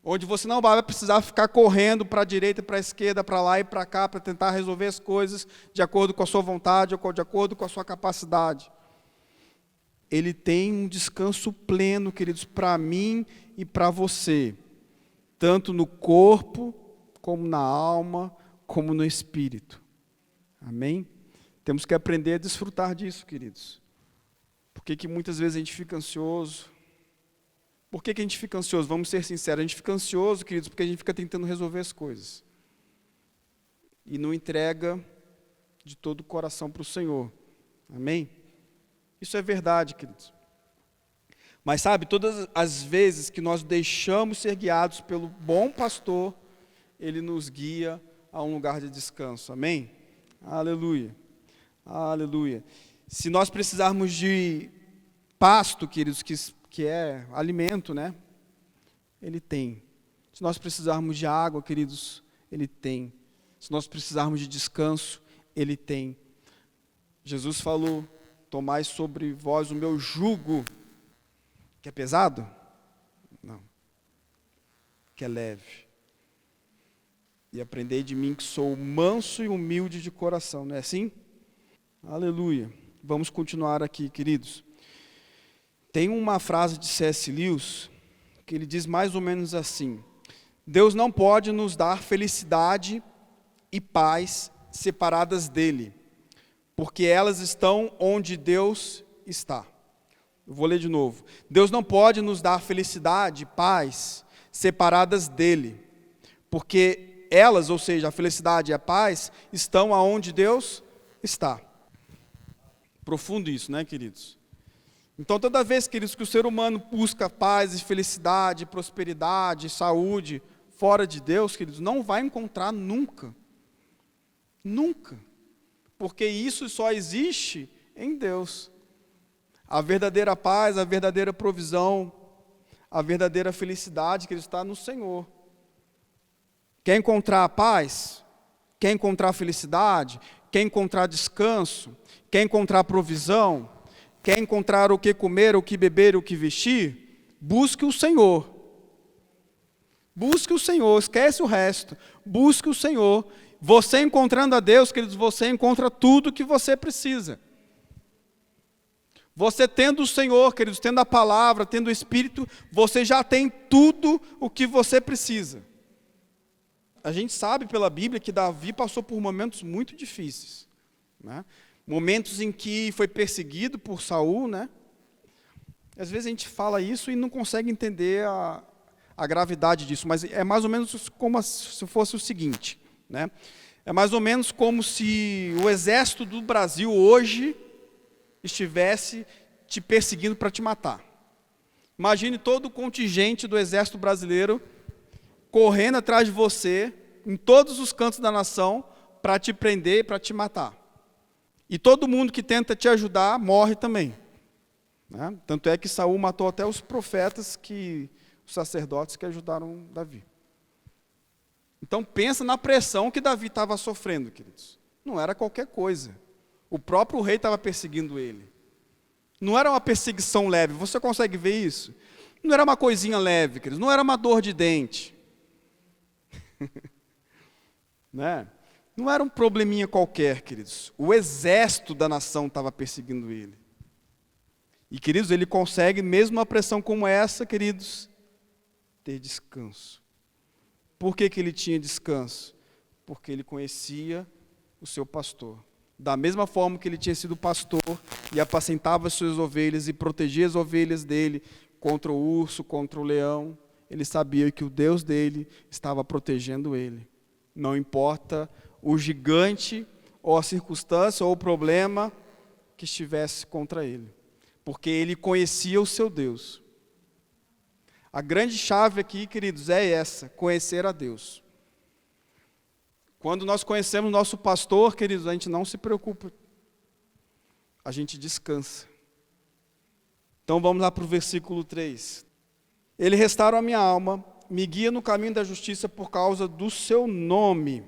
onde você não vai precisar ficar correndo para a direita, para a esquerda, para lá e para cá, para tentar resolver as coisas de acordo com a sua vontade ou de acordo com a sua capacidade. Ele tem um descanso pleno, queridos, para mim e para você, tanto no corpo, como na alma, como no espírito. Amém? Temos que aprender a desfrutar disso, queridos. Por que que muitas vezes a gente fica ansioso? Por que que a gente fica ansioso? Vamos ser sinceros, a gente fica ansioso, queridos, porque a gente fica tentando resolver as coisas. E não entrega de todo o coração para o Senhor. Amém? Isso é verdade, queridos. Mas sabe, todas as vezes que nós deixamos ser guiados pelo bom pastor, ele nos guia a um lugar de descanso. Amém? Aleluia. Aleluia. Se nós precisarmos de pasto, queridos, que é alimento, né? Ele tem. Se nós precisarmos de água, queridos, Ele tem. Se nós precisarmos de descanso, Ele tem. Jesus falou, tomai sobre vós o meu jugo, que é pesado? Não. Que é leve. E aprendei de mim que sou manso e humilde de coração, não é assim? Aleluia. Vamos continuar aqui, queridos. Tem uma frase de C.S. Lewis que ele diz mais ou menos assim: Deus não pode nos dar felicidade e paz separadas dele, porque elas estão onde Deus está. Eu vou ler de novo. Deus não pode nos dar felicidade e paz separadas dele, porque elas, ou seja, a felicidade e a paz, estão aonde Deus está. Profundo isso, né, queridos? Então, toda vez, queridos, que o ser humano busca paz e felicidade, prosperidade, saúde, fora de Deus, queridos, não vai encontrar nunca. Nunca. Porque isso só existe em Deus. A verdadeira paz, a verdadeira provisão, a verdadeira felicidade, queridos, está no Senhor. Quer encontrar paz? Quer encontrar felicidade? Quer encontrar descanso? Quer encontrar provisão? Quer encontrar o que comer, o que beber, o que vestir? Busque o Senhor. Busque o Senhor, esquece o resto. Busque o Senhor. Você encontrando a Deus, queridos, você encontra tudo o que você precisa. Você tendo o Senhor, queridos, tendo a palavra, tendo o Espírito, você já tem tudo o que você precisa. A gente sabe pela Bíblia que Davi passou por momentos muito difíceis, né? Momentos em que foi perseguido por Saul, né? Às vezes a gente fala isso e não consegue entender a gravidade disso, mas é mais ou menos como se fosse o seguinte, né? É mais ou menos como se o exército do Brasil hoje estivesse te perseguindo para te matar. Imagine todo o contingente do exército brasileiro correndo atrás de você, em todos os cantos da nação, para te prender e para te matar. E todo mundo que tenta te ajudar morre também, né? Tanto é que Saul matou até os profetas, os sacerdotes que ajudaram Davi. Então pensa na pressão que Davi estava sofrendo, queridos. Não era qualquer coisa. O próprio rei estava perseguindo ele. Não era uma perseguição leve. Você consegue ver isso? Não era uma coisinha leve, queridos. Não era uma dor de dente. Né? Não era um probleminha qualquer, queridos. O exército da nação estava perseguindo ele. E, queridos, ele consegue, mesmo uma pressão como essa, queridos, ter descanso. Por que que ele tinha descanso? Porque ele conhecia o seu pastor. Da mesma forma que ele tinha sido pastor e apacentava as suas ovelhas e protegia as ovelhas dele contra o urso, contra o leão, ele sabia que o Deus dele estava protegendo ele. Não importa o gigante, ou a circunstância, ou o problema que estivesse contra ele. Porque ele conhecia o seu Deus. A grande chave aqui, queridos, é essa: conhecer a Deus. Quando nós conhecemos nosso pastor, queridos, a gente não se preocupa. A gente descansa. Então vamos lá para o versículo 3. Ele restaura a minha alma, me guia no caminho da justiça por causa do seu nome.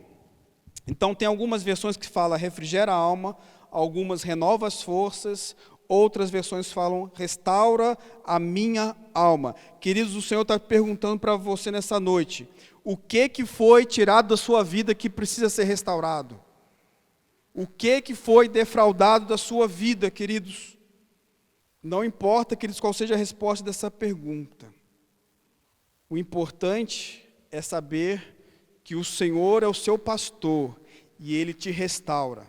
Então tem algumas versões que falam refrigera a alma, algumas renova as forças, outras versões falam restaura a minha alma. Queridos, o Senhor está perguntando para você nessa noite, o que foi tirado da sua vida que precisa ser restaurado? O que foi defraudado da sua vida, queridos? Não importa, queridos, qual seja a resposta dessa pergunta. O importante é saber que o Senhor é o seu pastor e Ele te restaura.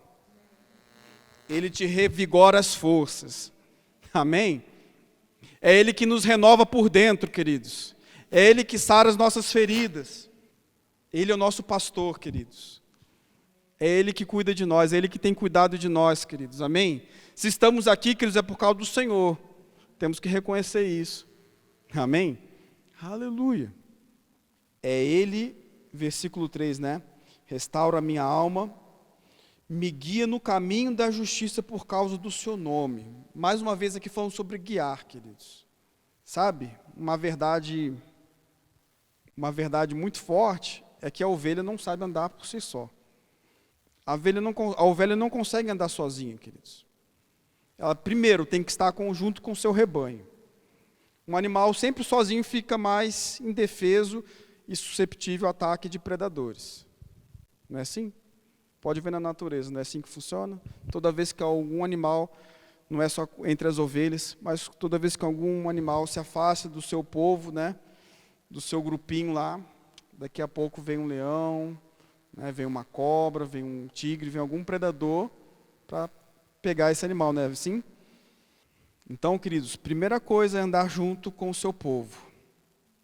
Ele te revigora as forças. Amém? É Ele que nos renova por dentro, queridos. É Ele que sara as nossas feridas. Ele é o nosso pastor, queridos. É Ele que cuida de nós, é Ele que tem cuidado de nós, queridos. Amém? Se estamos aqui, queridos, é por causa do Senhor. Temos que reconhecer isso. Amém? Aleluia. É Ele, versículo 3, né? Restaura a minha alma, me guia no caminho da justiça por causa do seu nome. Mais uma vez aqui falando sobre guiar, queridos. Sabe? Uma verdade muito forte é que a ovelha não sabe andar por si só. A ovelha não consegue andar sozinha, queridos. Ela primeiro tem que estar junto com o seu rebanho. Um animal sempre sozinho fica mais indefeso e susceptível a ataque de predadores. Não é assim? Pode ver na natureza, não é assim que funciona? Toda vez que algum animal, não é só entre as ovelhas, mas toda vez que algum animal se afasta do seu povo, né, do seu grupinho lá, daqui a pouco vem um leão, né, vem uma cobra, vem um tigre, vem algum predador para pegar esse animal, não é assim? Então, queridos, primeira coisa é andar junto com o seu povo.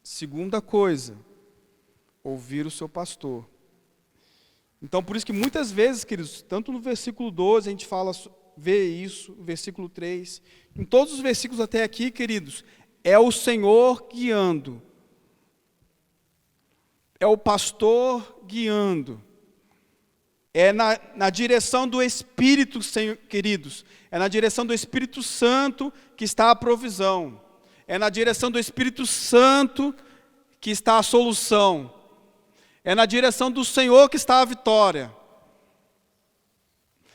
Segunda coisa, ouvir o seu pastor. Então, por isso que muitas vezes, queridos, tanto no versículo 12, a gente vê isso, versículo 3, em todos os versículos até aqui, queridos, é o Senhor guiando. É o pastor guiando. É na direção do Espírito, queridos. É na direção do Espírito Santo que está a provisão. É na direção do Espírito Santo que está a solução. É na direção do Senhor que está a vitória.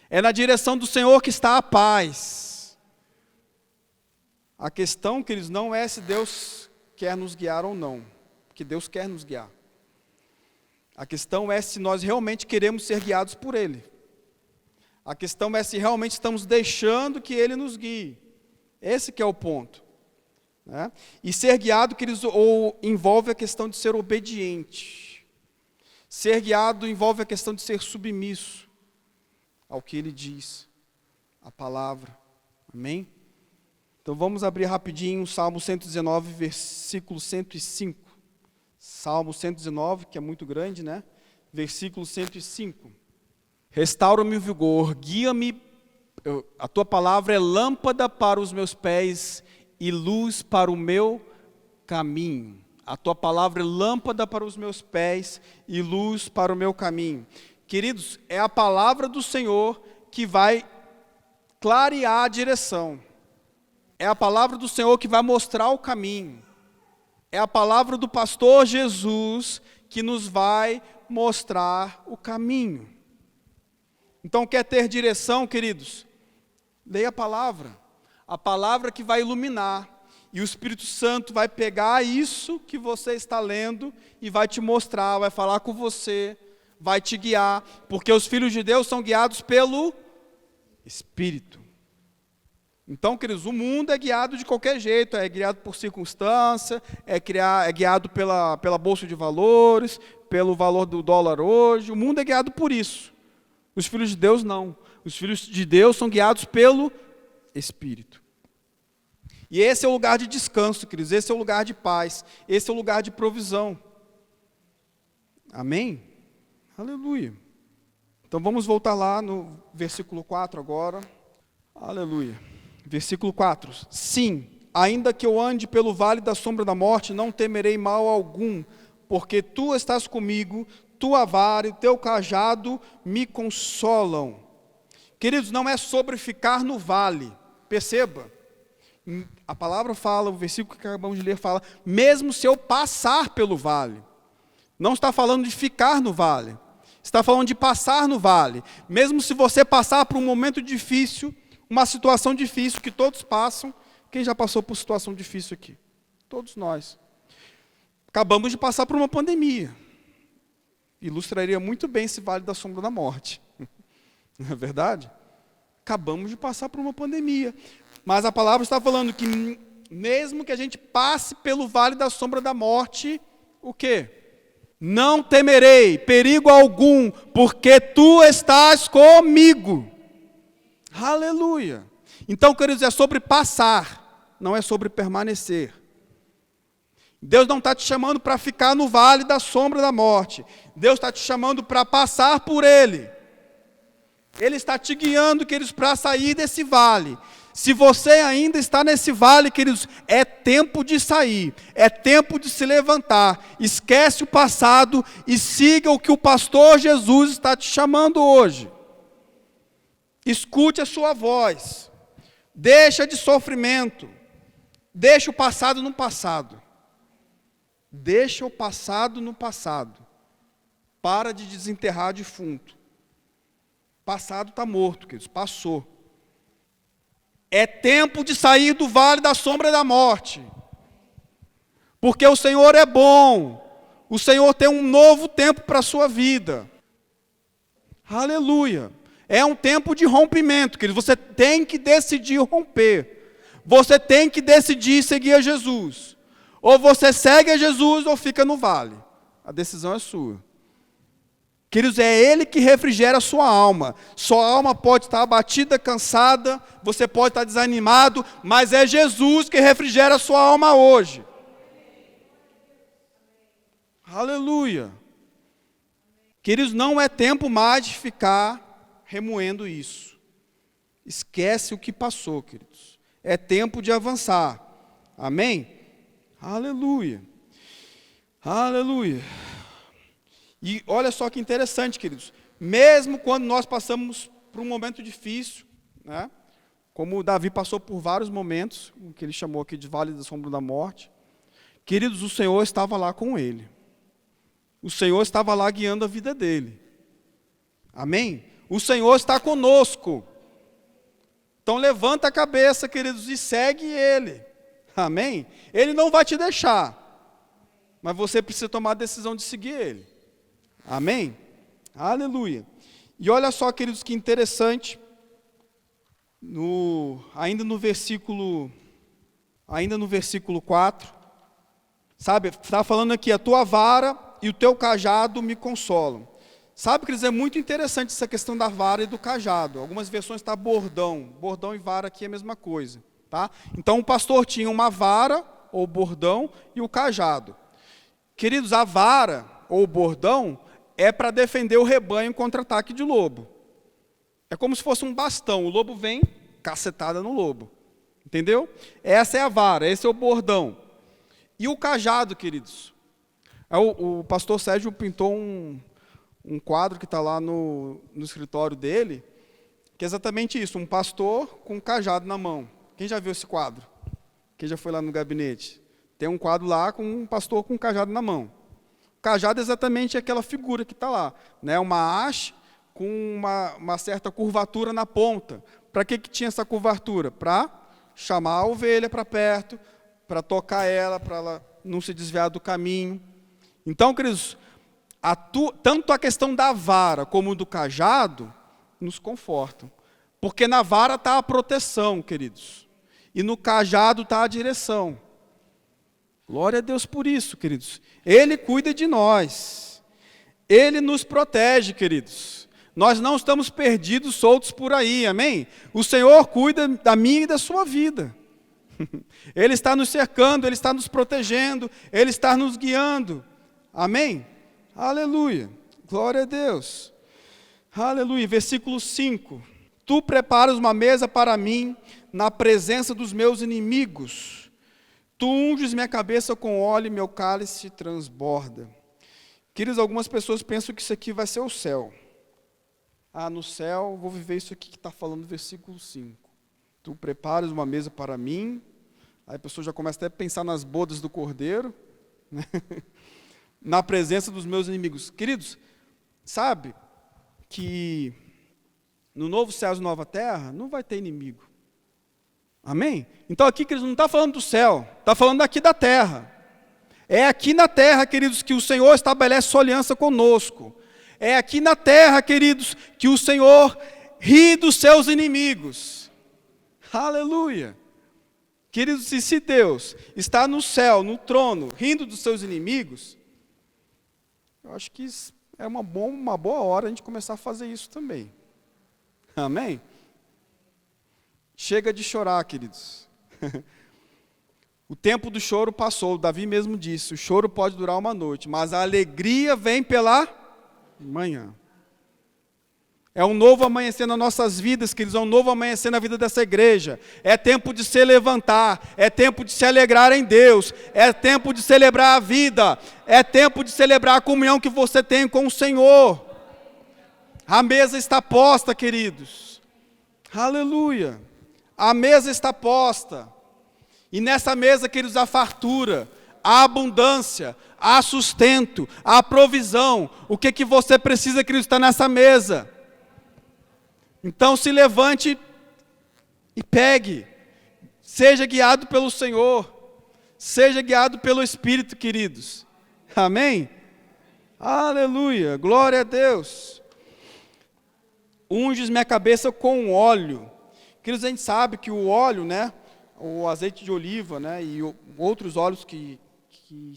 É na direção do Senhor que está a paz. A questão, queridos, não é se Deus quer nos guiar ou não. Porque Deus quer nos guiar. A questão é se nós realmente queremos ser guiados por Ele. A questão é se realmente estamos deixando que Ele nos guie. Esse que é o ponto. Né? E ser guiado, queridos, envolve a questão de ser obediente. Ser guiado envolve a questão de ser submisso ao que Ele diz, a palavra. Amém? Então vamos abrir rapidinho o Salmo 119, versículo 105. Salmo 119, que é muito grande, né? Versículo 105. Restaura-me o vigor, guia-me, a tua palavra é lâmpada para os meus pés e luz para o meu caminho. A tua palavra é lâmpada para os meus pés e luz para o meu caminho. Queridos, é a palavra do Senhor que vai clarear a direção. É a palavra do Senhor que vai mostrar o caminho. É a palavra do pastor Jesus que nos vai mostrar o caminho. Então, quer ter direção, queridos? Leia a palavra que vai iluminar. E o Espírito Santo vai pegar isso que você está lendo e vai te mostrar, vai falar com você, vai te guiar, porque os filhos de Deus são guiados pelo Espírito. Então, queridos, o mundo é guiado de qualquer jeito, é guiado por circunstância, é guiado pela bolsa de valores, pelo valor do dólar hoje, o mundo é guiado por isso. Os filhos de Deus não. Os filhos de Deus são guiados pelo Espírito. E esse é o lugar de descanso, queridos, esse é o lugar de paz, esse é o lugar de provisão. Amém? Aleluia. Então vamos voltar lá no versículo 4 agora. Aleluia. Versículo 4. Sim, ainda que eu ande pelo vale da sombra da morte, não temerei mal algum, porque tu estás comigo, tua vara e o teu cajado me consolam. Queridos, não é sobre ficar no vale. Perceba, a palavra fala, o versículo que acabamos de ler fala, mesmo se eu passar pelo vale. Não está falando de ficar no vale, está falando de passar no vale. Mesmo se você passar por um momento difícil, uma situação difícil que todos passam. Quem já passou por situação difícil aqui? Todos nós. Acabamos de passar por uma pandemia. Ilustraria muito bem esse vale da sombra da morte. Não é verdade? Acabamos de passar por uma pandemia. Mas a palavra está falando que mesmo que a gente passe pelo vale da sombra da morte, o quê? Não temerei perigo algum, porque tu estás comigo. Aleluia. Então, queridos, é sobre passar, não é sobre permanecer. Deus não está te chamando para ficar no vale da sombra da morte. Deus está te chamando para passar por ele. Ele está te guiando, queridos, para sair desse vale. Se você ainda está nesse vale, queridos, é tempo de sair, é tempo de se levantar. Esquece o passado e siga o que o pastor Jesus está te chamando hoje. Escute a sua voz. Deixa de sofrimento. Deixa o passado no passado. Deixa o passado no passado. Para de desenterrar defunto. Passado está morto, queridos, passou. É tempo de sair do vale da sombra da morte. Porque o Senhor é bom. O Senhor tem um novo tempo para a sua vida. Aleluia. É um tempo de rompimento, queridos. Você tem que decidir romper. Você tem que decidir seguir a Jesus. Ou você segue a Jesus ou fica no vale. A decisão é sua. Queridos, é Ele que refrigera a sua alma. Sua alma pode estar abatida, cansada, você pode estar desanimado, mas é Jesus que refrigera a sua alma hoje. Aleluia. Queridos, não é tempo mais de ficar remoendo isso. Esquece o que passou, queridos. É tempo de avançar. Amém? Aleluia. Aleluia. E olha só que interessante, queridos. Mesmo quando nós passamos por um momento difícil, né? Como Davi passou por vários momentos, o que ele chamou aqui de vale da sombra da morte, queridos, o Senhor estava lá com ele. O Senhor estava lá guiando a vida dele. Amém? O Senhor está conosco. Então levanta a cabeça, queridos, e segue Ele. Amém? Ele não vai te deixar, mas você precisa tomar a decisão de seguir Ele. Amém? Aleluia. E olha só, queridos, que interessante, ainda no versículo 4, sabe, está falando aqui, a tua vara e o teu cajado me consolam. Sabe, queridos, é muito interessante essa questão da vara e do cajado. Algumas versões está bordão e vara aqui é a mesma coisa, tá? Então o pastor tinha uma vara, ou bordão, e o cajado. Queridos, a vara, ou bordão, é para defender o rebanho contra ataque de lobo. É como se fosse um bastão. O lobo vem, cacetada no lobo. Entendeu? Essa é a vara, esse é o bordão. E o cajado, queridos? O pastor Sérgio pintou um quadro que está lá no escritório dele, que é exatamente isso, um pastor com um cajado na mão. Quem já viu esse quadro? Quem já foi lá no gabinete? Tem um quadro lá com um pastor com um cajado na mão. Cajado é exatamente aquela figura que está lá, né? Uma haste com uma certa curvatura na ponta. Para que tinha essa curvatura? Para chamar a ovelha para perto, para tocar ela, para ela não se desviar do caminho. Então, queridos, tanto a questão da vara como do cajado nos confortam. Porque na vara está a proteção, queridos. E no cajado está a direção. Glória a Deus por isso, queridos. Ele cuida de nós. Ele nos protege, queridos. Nós não estamos perdidos, soltos por aí, amém? O Senhor cuida da minha e da sua vida. Ele está nos cercando, Ele está nos protegendo, Ele está nos guiando. Amém? Aleluia. Glória a Deus. Aleluia. Versículo 5. Tu preparas uma mesa para mim na presença dos meus inimigos. Tu unges minha cabeça com óleo e meu cálice transborda. Queridos, algumas pessoas pensam que isso aqui vai ser o céu. Ah, no céu, vou viver isso aqui que está falando no versículo 5. Tu preparas uma mesa para mim. Aí a pessoa já começa até a pensar nas bodas do cordeiro, né? Na presença dos meus inimigos. Queridos, sabe que no novo céu e nova terra não vai ter inimigo. Amém? Então aqui, queridos, não está falando do céu, está falando aqui da terra. É aqui na terra, queridos, que o Senhor estabelece sua aliança conosco. É aqui na terra, queridos, que o Senhor ri dos seus inimigos. Aleluia! Queridos, e se Deus está no céu, no trono, rindo dos seus inimigos, eu acho que é uma boa hora a gente começar a fazer isso também. Amém? Chega de chorar, queridos. O tempo do choro passou, Davi mesmo disse, o choro pode durar uma noite, mas a alegria vem pela manhã. É um novo amanhecer nas nossas vidas, queridos, é um novo amanhecer na vida dessa igreja. É tempo de se levantar, é tempo de se alegrar em Deus, é tempo de celebrar a vida, é tempo de celebrar a comunhão que você tem com o Senhor. A mesa está posta, queridos. Aleluia. A mesa está posta. E nessa mesa, queridos, há fartura, há abundância, há sustento, há provisão. O que você precisa, queridos, está nessa mesa. Então se levante e pegue. Seja guiado pelo Senhor. Seja guiado pelo Espírito, queridos. Amém? Aleluia. Glória a Deus. Unges minha cabeça com óleo. Queridos, a gente sabe que o óleo, né? O azeite de oliva, né? E outros óleos que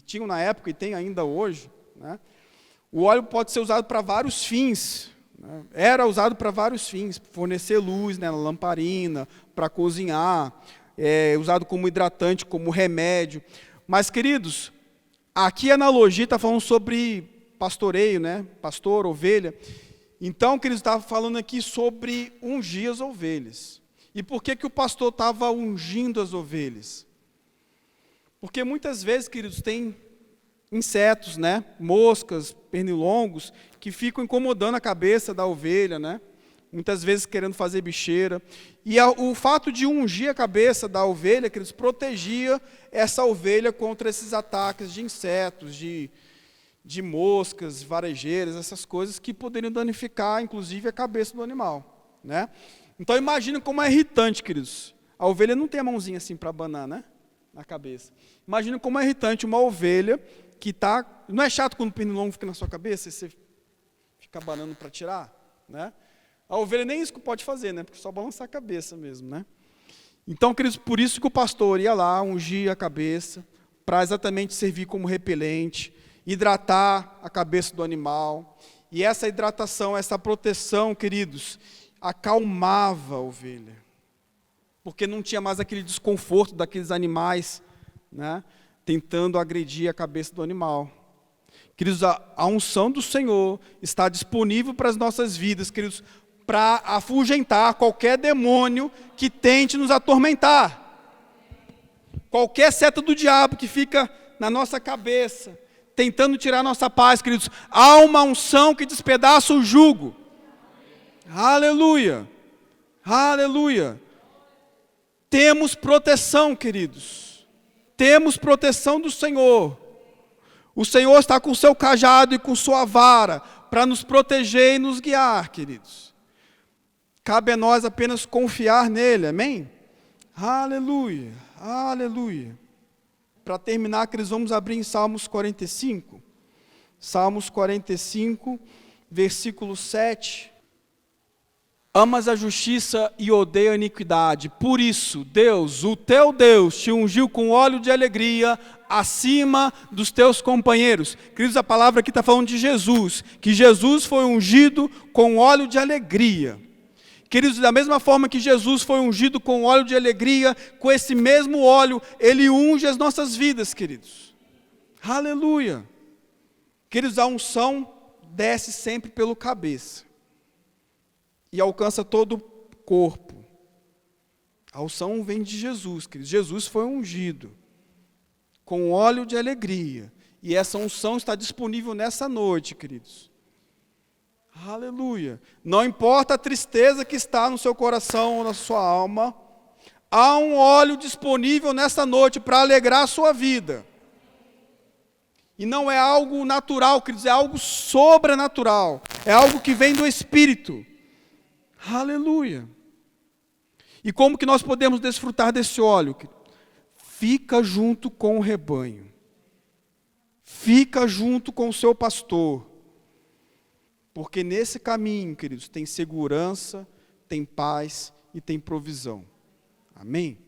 tinham na época e tem ainda hoje, né? O óleo pode ser usado para vários fins. Era usado para vários fins, fornecer luz, né, na lamparina, para cozinhar, usado como hidratante, como remédio. Mas, queridos, aqui a analogia está falando sobre pastoreio, né, pastor, ovelha. Então, queridos, estava falando aqui sobre ungir as ovelhas. E por que o pastor estava ungindo as ovelhas? Porque muitas vezes, queridos, tem insetos, né, moscas, pernilongos, que ficam incomodando a cabeça da ovelha, né, muitas vezes querendo fazer bicheira. E o fato de ungir a cabeça da ovelha, queridos, protegia essa ovelha contra esses ataques de insetos, de moscas, varejeiras, essas coisas que poderiam danificar, inclusive, a cabeça do animal, né. Então, imagina como é irritante, queridos. A ovelha não tem a mãozinha assim para abanar, né, na cabeça. Imagina como é irritante uma ovelha que está... Não é chato quando o pernilongo fica na sua cabeça e você fica abanando para tirar, né? A ovelha nem isso que pode fazer, né? Porque só balançar a cabeça mesmo, né? Então, queridos, por isso que o pastor ia lá, ungir a cabeça, para exatamente servir como repelente, hidratar a cabeça do animal. E essa hidratação, essa proteção, queridos, acalmava a ovelha. Porque não tinha mais aquele desconforto daqueles animais, né, tentando agredir a cabeça do animal. Queridos, a unção do Senhor está disponível para as nossas vidas, queridos, para afugentar qualquer demônio que tente nos atormentar. Qualquer seta do diabo que fica na nossa cabeça, tentando tirar a nossa paz, queridos, há uma unção que despedaça o jugo. Aleluia, aleluia. Temos proteção, queridos, temos proteção do Senhor. O Senhor está com o seu cajado e com sua vara para nos proteger e nos guiar, queridos. Cabe a nós apenas confiar nele, amém? Aleluia, aleluia. Para terminar, queridos, vamos abrir em Salmos 45. Salmos 45, versículo 7. Amas a justiça e odeia a iniquidade. Por isso, Deus, o teu Deus, te ungiu com óleo de alegria acima dos teus companheiros. Queridos, a palavra aqui está falando de Jesus, que Jesus foi ungido com óleo de alegria. Queridos, da mesma forma que Jesus foi ungido com óleo de alegria, com esse mesmo óleo, Ele unge as nossas vidas, queridos. Aleluia. Queridos, a unção desce sempre pelo cabeça e alcança todo o corpo. A unção vem de Jesus, queridos. Jesus foi ungido com óleo de alegria. E essa unção está disponível nessa noite, queridos. Aleluia. Não importa a tristeza que está no seu coração ou na sua alma, há um óleo disponível nessa noite para alegrar a sua vida. E não é algo natural, queridos, é algo sobrenatural. É algo que vem do Espírito. Aleluia. E como que nós podemos desfrutar desse óleo? Fica junto com o rebanho. Fica junto com o seu pastor. Porque nesse caminho, queridos, tem segurança, tem paz e tem provisão. Amém?